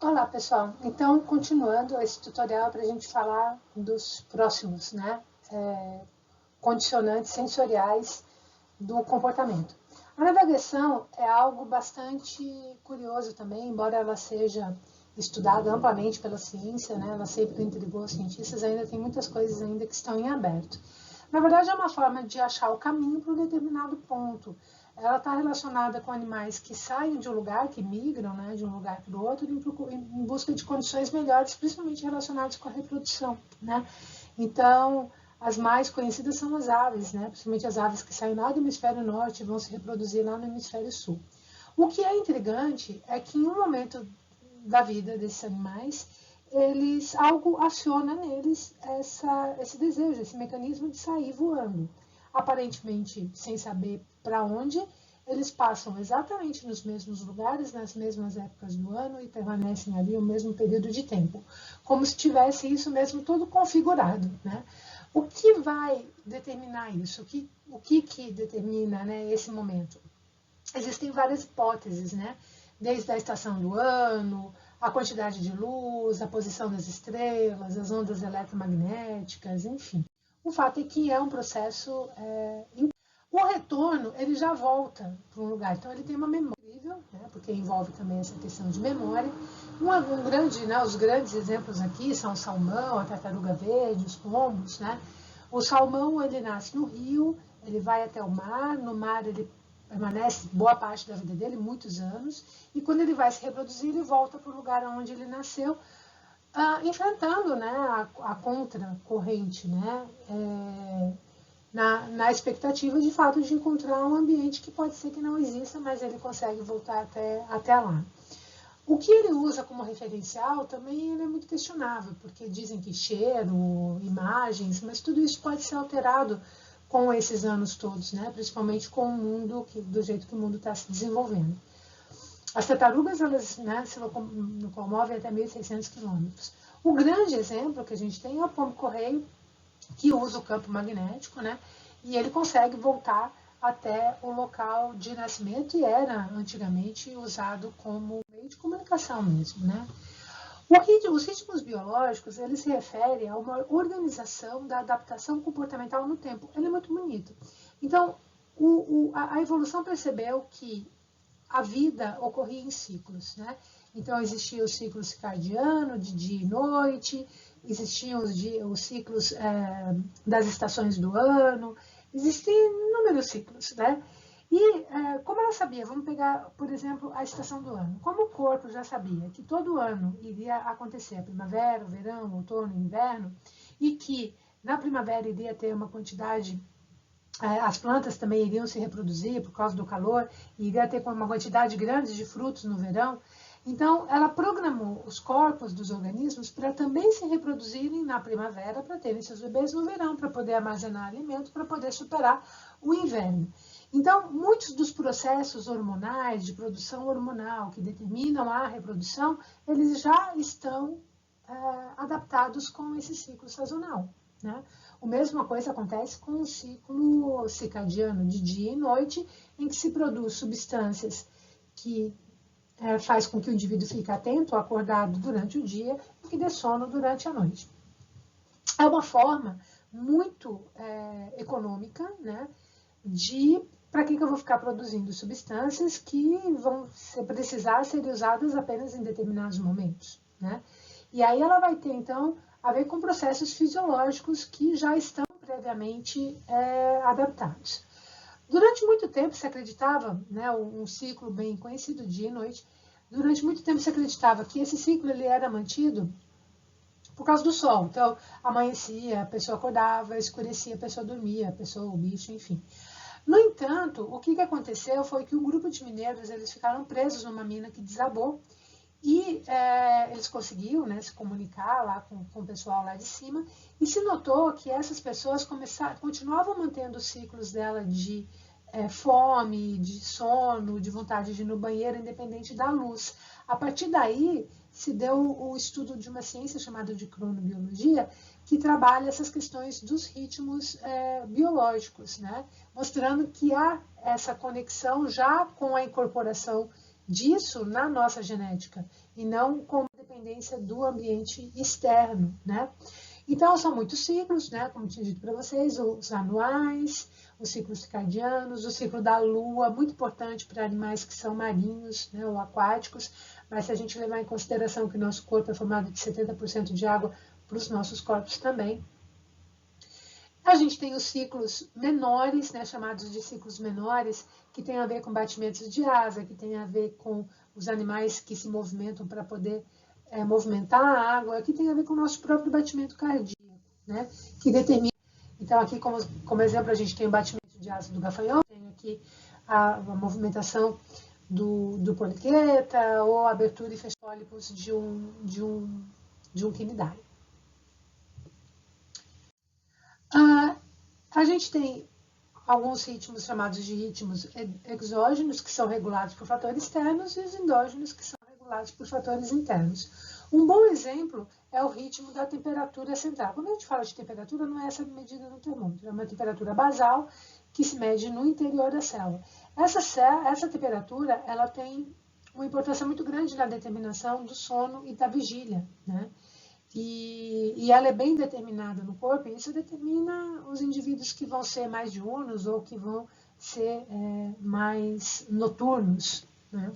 Olá, pessoal. Então, continuando esse tutorial para a gente falar dos próximos, condicionantes sensoriais do comportamento. A navegação é algo bastante curioso também, embora ela seja estudada amplamente pela ciência, ela sempre intrigou os cientistas, ainda tem muitas coisas ainda que estão em aberto. Na verdade, é uma forma de achar o caminho para um determinado ponto. Ela está relacionada com animais que saem de um lugar, que migram de um lugar para o outro em busca de condições melhores, principalmente relacionadas com a reprodução. Então, as mais conhecidas são as aves, principalmente as aves que saem lá do hemisfério norte e vão se reproduzir lá no hemisfério sul. O que é intrigante é que em um momento da vida desses animais, algo aciona neles esse desejo, esse mecanismo de sair voando. Aparentemente, sem saber para onde, eles passam exatamente nos mesmos lugares, nas mesmas épocas do ano e permanecem ali o mesmo período de tempo, como se tivesse isso mesmo todo configurado. O que vai determinar isso? O que determina esse momento? Existem várias hipóteses, desde a estação do ano, a quantidade de luz, a posição das estrelas, as ondas eletromagnéticas, enfim. O fato é que é um processo... O retorno, ele já volta para um lugar, então ele tem uma memória incrível, porque envolve também essa questão de memória. Os grandes exemplos aqui são o salmão, a tartaruga verde, os pombos. O salmão, ele nasce no rio, ele vai até o mar, no mar ele permanece boa parte da vida dele, muitos anos, e quando ele vai se reproduzir, ele volta para o lugar onde ele nasceu, enfrentando a contracorrente, na expectativa de fato de encontrar um ambiente que pode ser que não exista, mas ele consegue voltar até lá. O que ele usa como referencial também é muito questionável, porque dizem que cheiro, imagens, mas tudo isso pode ser alterado com esses anos todos, principalmente com o mundo, do jeito que o mundo está se desenvolvendo. As tartarugas, elas se locomovem até 1.600 quilômetros. O grande exemplo que a gente tem é o pombo-correio, que usa o campo magnético, e ele consegue voltar até o local de nascimento e era antigamente usado como meio de comunicação mesmo. Os ritmos biológicos, eles se referem a uma organização da adaptação comportamental no tempo. Ele é muito bonito. Então, a evolução percebeu que a vida ocorria em ciclos. Então, existia o ciclo circadiano, de dia e noite, existiam os ciclos das estações do ano, existiam inúmeros ciclos. E como ela sabia, vamos pegar, por exemplo, a estação do ano. Como o corpo já sabia que todo ano iria acontecer a primavera, o verão, o outono, o inverno, e que na primavera iria ter uma quantidade, as plantas também iriam se reproduzir por causa do calor, e iria ter uma quantidade grande de frutos no verão, então ela programou os corpos dos organismos para também se reproduzirem na primavera, para terem seus bebês no verão, para poder armazenar alimento, para poder superar o inverno. Então, muitos dos processos hormonais, de produção hormonal, que determinam a reprodução, eles já estão adaptados com esse ciclo sazonal. A mesma coisa acontece com o ciclo circadiano, de dia e noite, em que se produz substâncias que faz com que o indivíduo fique atento, acordado durante o dia e que dê sono durante a noite. É uma forma muito econômica, para que eu vou ficar produzindo substâncias que vão precisar ser usadas apenas em determinados momentos. E aí ela vai ter, então, a ver com processos fisiológicos que já estão previamente adaptados. Durante muito tempo se acreditava, um ciclo bem conhecido, dia e noite, durante muito tempo se acreditava que esse ciclo ele era mantido por causa do sol. Então, amanhecia, a pessoa acordava, escurecia, a pessoa dormia, a pessoa, o bicho, enfim. No entanto, o que aconteceu foi que um grupo de mineiros eles ficaram presos numa mina que desabou e eles conseguiram se comunicar lá com o pessoal lá de cima e se notou que essas pessoas continuavam mantendo os ciclos dela de fome, de sono, de vontade de ir no banheiro, independente da luz. A partir daí, se deu o estudo de uma ciência chamada de cronobiologia, que trabalha essas questões dos ritmos biológicos, mostrando que há essa conexão já com a incorporação disso na nossa genética, e não como dependência do ambiente externo, né? Então, são muitos ciclos, né? Como tinha dito para vocês, os anuais, os ciclos circadianos, o ciclo da lua, muito importante para animais que são marinhos, né, ou aquáticos, mas se a gente levar em consideração que o nosso corpo é formado de 70% de água, para os nossos corpos também. A gente tem os ciclos menores, né, chamados de ciclos menores, que tem a ver com batimentos de asa, que tem a ver com os animais que se movimentam para poder movimentar a água, que tem a ver com o nosso próprio batimento cardíaco, né, que determina. Então, aqui como exemplo, a gente tem o batimento de asa do gafanhoto, tem aqui a movimentação do poliqueta, ou a abertura e fechar pólipos de um quinidário. A gente tem alguns ritmos chamados de ritmos exógenos, que são regulados por fatores externos, e os endógenos, que são regulados por fatores internos. Um bom exemplo é o ritmo da temperatura central. Quando a gente fala de temperatura, não é essa medida no termômetro, é uma temperatura basal que se mede no interior da célula. Essa temperatura ela tem uma importância muito grande na determinação do sono e da vigília, né? E ela é bem determinada no corpo, e isso determina os indivíduos que vão ser mais diurnos ou que vão ser mais noturnos, né?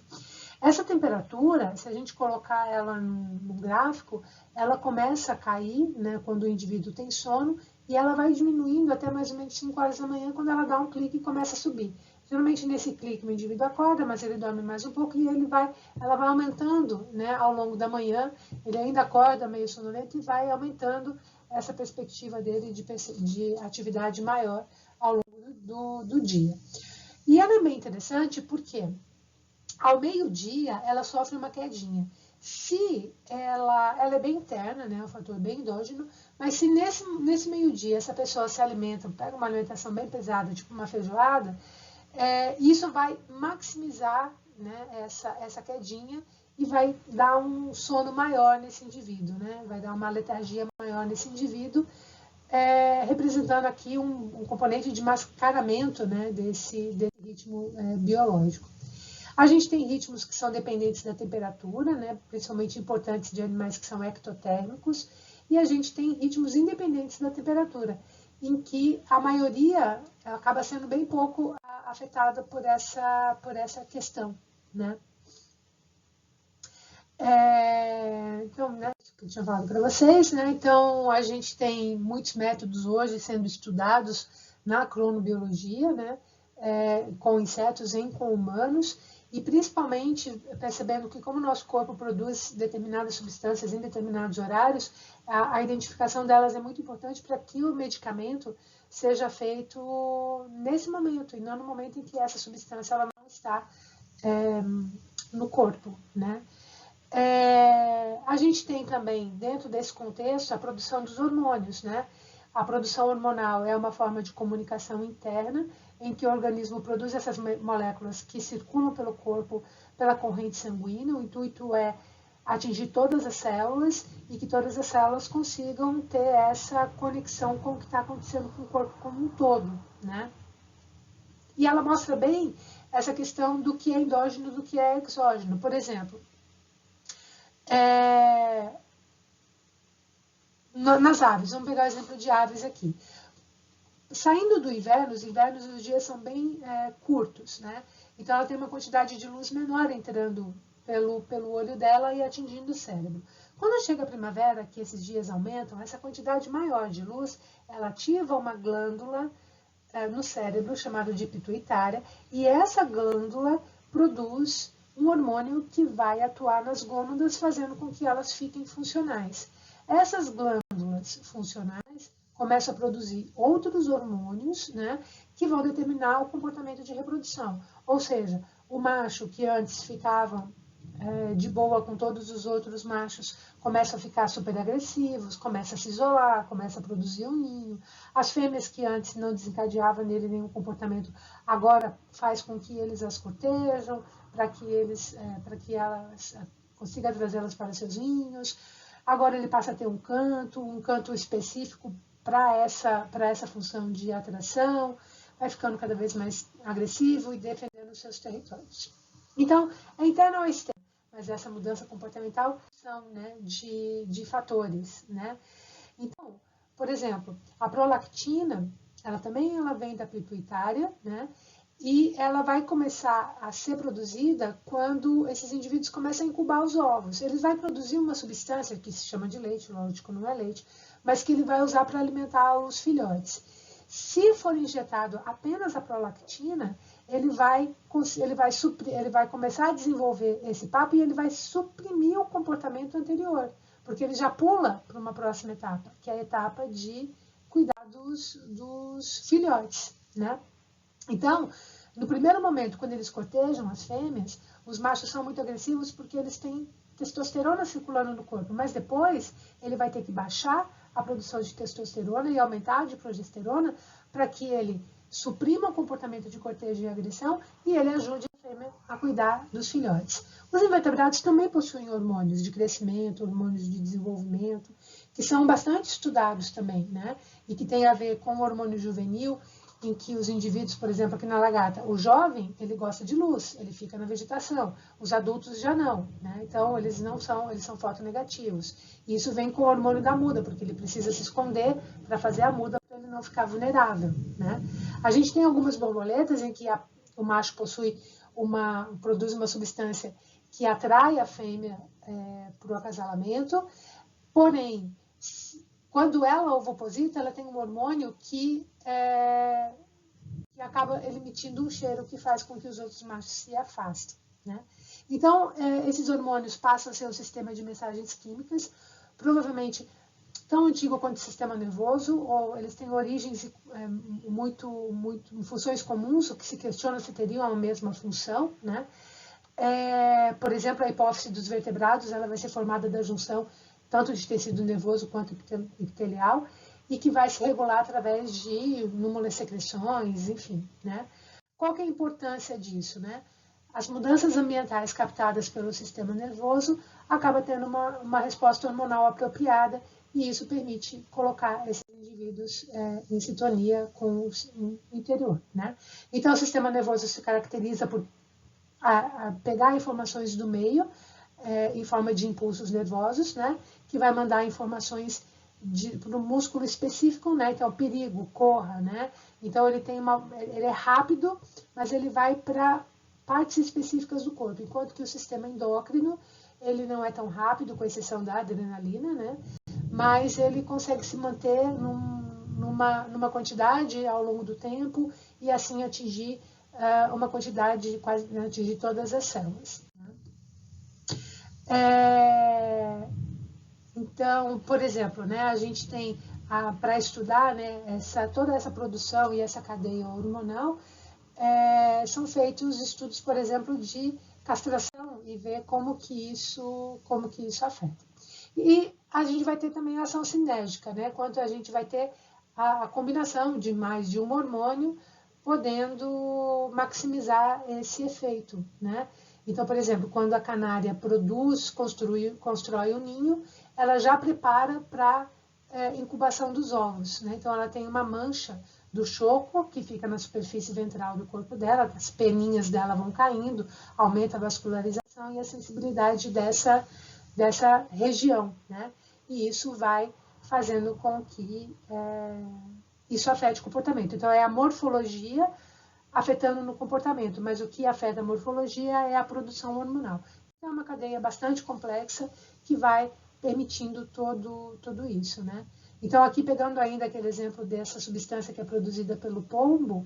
Essa temperatura, se a gente colocar ela no gráfico, ela começa a cair, né, quando o indivíduo tem sono, e ela vai diminuindo até mais ou menos 5 horas da manhã, quando ela dá um clique e começa a subir. Geralmente nesse clique o indivíduo acorda, mas ele dorme mais um pouco e ela vai aumentando, né, ao longo da manhã. Ele ainda acorda meio sonolento e vai aumentando essa perspectiva dele de atividade maior ao longo do dia. E ela é bem interessante porque ao meio-dia ela sofre uma quedinha. Se ela é bem interna, né, um fator bem endógeno, mas se nesse meio-dia essa pessoa se alimenta, pega uma alimentação bem pesada, tipo uma feijoada, isso vai maximizar, né, essa quedinha e vai dar um sono maior nesse indivíduo, né, vai dar uma letargia maior nesse indivíduo, representando aqui um componente de mascaramento, né, desse ritmo biológico. A gente tem ritmos que são dependentes da temperatura, né, principalmente importantes de animais que são ectotérmicos, e a gente tem ritmos independentes da temperatura, em que a maioria acaba sendo bem pouco afetada por essa questão, né? Então, né, que eu tinha falado para vocês, né? Então, a gente tem muitos métodos hoje sendo estudados na cronobiologia, né? Com insetos e com humanos, e principalmente percebendo que como o nosso corpo produz determinadas substâncias em determinados horários, a identificação delas é muito importante para que o medicamento seja feito nesse momento, e não no momento em que essa substância ela não está no corpo, né? A gente tem também, dentro desse contexto, a produção dos hormônios, né? A produção hormonal é uma forma de comunicação interna, em que o organismo produz essas moléculas que circulam pelo corpo pela corrente sanguínea. O intuito é atingir todas as células e que todas as células consigam ter essa conexão com o que está acontecendo com o corpo como um todo, né? E ela mostra bem essa questão do que é endógeno e do que é exógeno. Por exemplo, nas aves, vamos pegar o exemplo de aves aqui. Saindo do inverno, os invernos os dias são bem curtos, né? Então ela tem uma quantidade de luz menor entrando pelo olho dela e atingindo o cérebro. Quando chega a primavera, que esses dias aumentam, essa quantidade maior de luz, ela ativa uma glândula no cérebro chamada de pituitária, e essa glândula produz um hormônio que vai atuar nas gônadas, fazendo com que elas fiquem funcionais. Essas glândulas funcionais começam a produzir outros hormônios, né, que vão determinar o comportamento de reprodução. Ou seja, o macho que antes ficava de boa com todos os outros machos, começa a ficar super agressivos, começa a se isolar, começa a produzir um ninho. As fêmeas que antes não desencadeavam nele nenhum comportamento, agora faz com que eles as cortejam, para que elas consiga trazê-las para seus ninhos. Agora ele passa a ter um canto específico para essa função de atração, vai ficando cada vez mais agressivo e defendendo os seus territórios. Então, é interno ou externo, mas essa mudança comportamental são, né, de fatores, né? Então, por exemplo, a prolactina, ela vem da pituitária, né? E ela vai começar a ser produzida quando esses indivíduos começam a incubar os ovos. Ele vai produzir uma substância que se chama de leite, lógico, não é leite, mas que ele vai usar para alimentar os filhotes. Se for injetado apenas a prolactina, ele vai começar a desenvolver esse papo e ele vai suprimir o comportamento anterior, porque ele já pula para uma próxima etapa, que é a etapa de cuidar dos filhotes, né? Então, no primeiro momento, quando eles cortejam as fêmeas, os machos são muito agressivos porque eles têm testosterona circulando no corpo, mas depois ele vai ter que baixar a produção de testosterona e aumentar a de progesterona para que ele suprima o comportamento de cortejo e agressão e ele ajude a fêmea a cuidar dos filhotes. Os invertebrados também possuem hormônios de crescimento, hormônios de desenvolvimento, que são bastante estudados também, né? E que tem a ver com o hormônio juvenil, em que os indivíduos, por exemplo, aqui na lagarta, o jovem, ele gosta de luz, ele fica na vegetação, os adultos já não, né? Então eles são fotonegativos. E isso vem com o hormônio da muda, porque ele precisa se esconder para fazer a muda, para ele não ficar vulnerável, né? A gente tem algumas borboletas em que o macho produz uma substância que atrai a fêmea para o acasalamento, porém, quando ela ovoposita, ela tem um hormônio que acaba emitindo um cheiro que faz com que os outros machos se afastem, né? Então, esses hormônios passam a ser um sistema de mensagens químicas, provavelmente tão antigo quanto o sistema nervoso, ou eles têm origens muito funções comuns, o que se questiona se teriam a mesma função, né? Por exemplo, a hipófise dos vertebrados, ela vai ser formada da junção tanto de tecido nervoso quanto epitelial, e que vai se regular através de inúmeras secreções, enfim, né? Qual que é a importância disso, né? As mudanças ambientais captadas pelo sistema nervoso acabam tendo uma resposta hormonal apropriada e isso permite colocar esses indivíduos em sintonia com o interior, né? Então, o sistema nervoso se caracteriza por pegar informações do meio em forma de impulsos nervosos, né? Que vai mandar informações para um músculo específico, né? Então, perigo, corra, né? Então, ele é rápido, mas ele vai para partes específicas do corpo, enquanto que o sistema endócrino, ele não é tão rápido, com exceção da adrenalina, né? Mas ele consegue se manter numa quantidade ao longo do tempo e assim atingir uma quantidade, quase atingir todas as células. Então, por exemplo, né, a gente tem, para estudar, né, toda essa produção e essa cadeia hormonal, são feitos estudos, por exemplo, de castração e ver como que isso afeta. E a gente vai ter também a ação sinérgica, né, quando a gente vai ter a combinação de mais de um hormônio, podendo maximizar esse efeito, né? Então, por exemplo, quando a canária constrói o ninho, ela já prepara para incubação dos ovos, né? Então, ela tem uma mancha do choco que fica na superfície ventral do corpo dela, as peninhas dela vão caindo, aumenta a vascularização e a sensibilidade dessa região, né? E isso vai fazendo com que isso afete o comportamento. Então, é a morfologia afetando no comportamento, mas o que afeta a morfologia é a produção hormonal. É uma cadeia bastante complexa que vai permitindo tudo isso, né? Então, aqui pegando ainda aquele exemplo dessa substância que é produzida pelo pombo,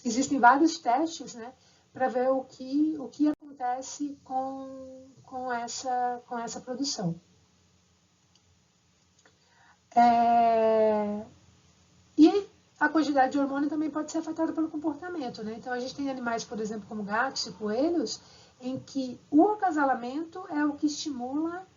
existem vários testes, né, para ver o que acontece com essa produção. E a quantidade de hormônio também pode ser afetada pelo comportamento, né? Então, a gente tem animais, por exemplo, como gatos e coelhos, em que o acasalamento é o que estimula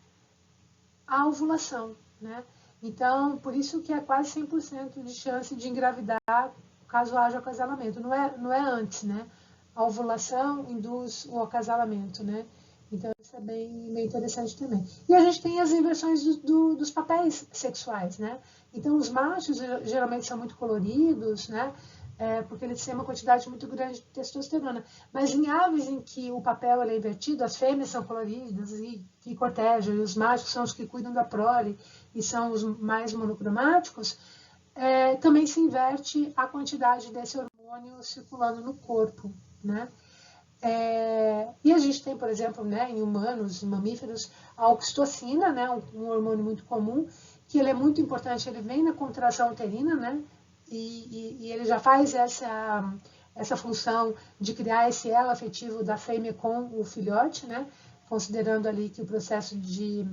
a ovulação, né? Então, por isso que é quase 100% de chance de engravidar caso haja acasalamento. Não é antes, né? A ovulação induz o acasalamento, né? Então, isso é bem interessante também. E a gente tem as inversões dos papéis sexuais, né? Então, os machos geralmente são muito coloridos, né? porque eles têm uma quantidade muito grande de testosterona. Mas em aves em que o papel é invertido, as fêmeas são coloridas e cortejam, e os machos são os que cuidam da prole e são os mais monocromáticos, também se inverte a quantidade desse hormônio circulando no corpo, né? E a gente tem, por exemplo, né, em humanos, em mamíferos, a oxitocina, né, um hormônio muito comum, que ele é muito importante, ele vem na contração uterina, né, e ele já faz essa função de criar esse elo afetivo da fêmea com o filhote, né, considerando ali que o processo de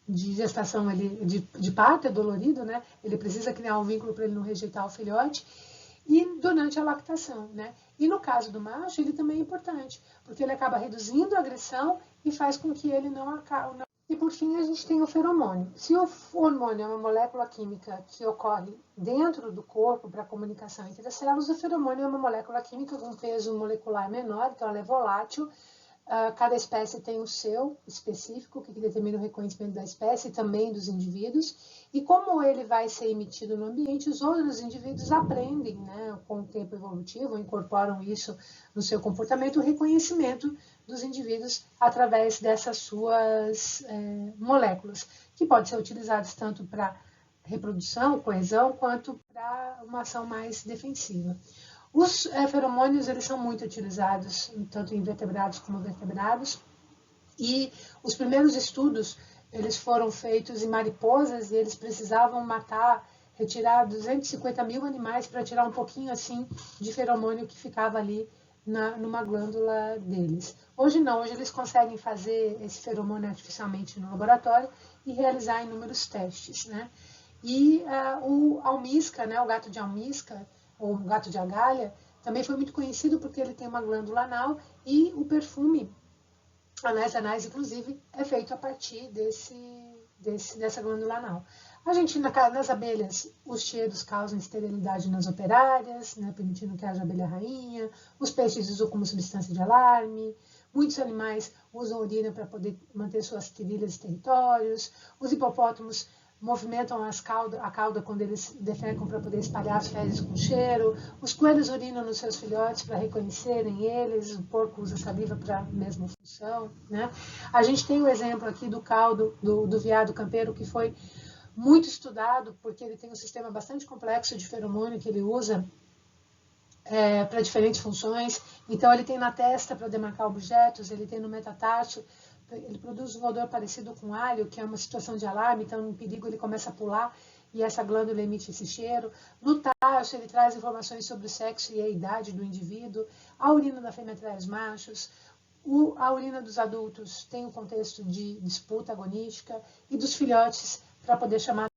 gestação, de parto é dolorido, né, ele precisa criar um vínculo para ele não rejeitar o filhote, e durante a lactação, né? E no caso do macho, ele também é importante, porque ele acaba reduzindo a agressão e faz com que ele não acabe. E por fim, a gente tem o feromônio. Se o hormônio é uma molécula química que ocorre dentro do corpo para a comunicação entre as células, o feromônio é uma molécula química com peso molecular menor, então ela é volátil. Cada espécie tem o seu específico, que determina o reconhecimento da espécie e também dos indivíduos. E como ele vai ser emitido no ambiente, os outros indivíduos aprendem, né, com o tempo evolutivo, incorporam isso no seu comportamento, o reconhecimento dos indivíduos através dessas suas moléculas, que podem ser utilizadas tanto para reprodução, coesão, quanto para uma ação mais defensiva. Os feromônios, eles são muito utilizados, tanto em vertebrados como vertebrados, e os primeiros estudos, eles foram feitos em mariposas e eles precisavam retirar 250 mil animais para tirar um pouquinho assim de feromônio que ficava ali numa glândula deles. Hoje não, hoje eles conseguem fazer esse feromônio artificialmente no laboratório e realizar inúmeros testes, né? E o almisca, né, o gato de almisca, ou o gato de agalha, também foi muito conhecido porque ele tem uma glândula anal e o perfume, anéis anais, inclusive, é feito a partir dessa glândula anal. A gente, nas abelhas, os cheiros causam esterilidade nas operárias, né, permitindo que haja abelha rainha. Os peixes usam como substância de alarme. Muitos animais usam urina para poder manter suas trilhas e territórios. Os hipopótamos movimentam a cauda quando eles defecam para poder espalhar as fezes com cheiro. Os coelhos urinam nos seus filhotes para reconhecerem eles. O porco usa saliva para a mesma função, né? A gente tem o exemplo aqui do caldo do veado campeiro, que foi muito estudado, porque ele tem um sistema bastante complexo de feromônio que ele usa para diferentes funções. Então, ele tem na testa para demarcar objetos, ele tem no metatarso, ele produz um odor parecido com alho, que é uma situação de alarme, então, em perigo, ele começa a pular e essa glândula emite esse cheiro. No tarso, ele traz informações sobre o sexo e a idade do indivíduo. A urina da fêmea atrai os machos. A urina dos adultos tem um contexto de disputa agonística e dos filhotes para poder chamar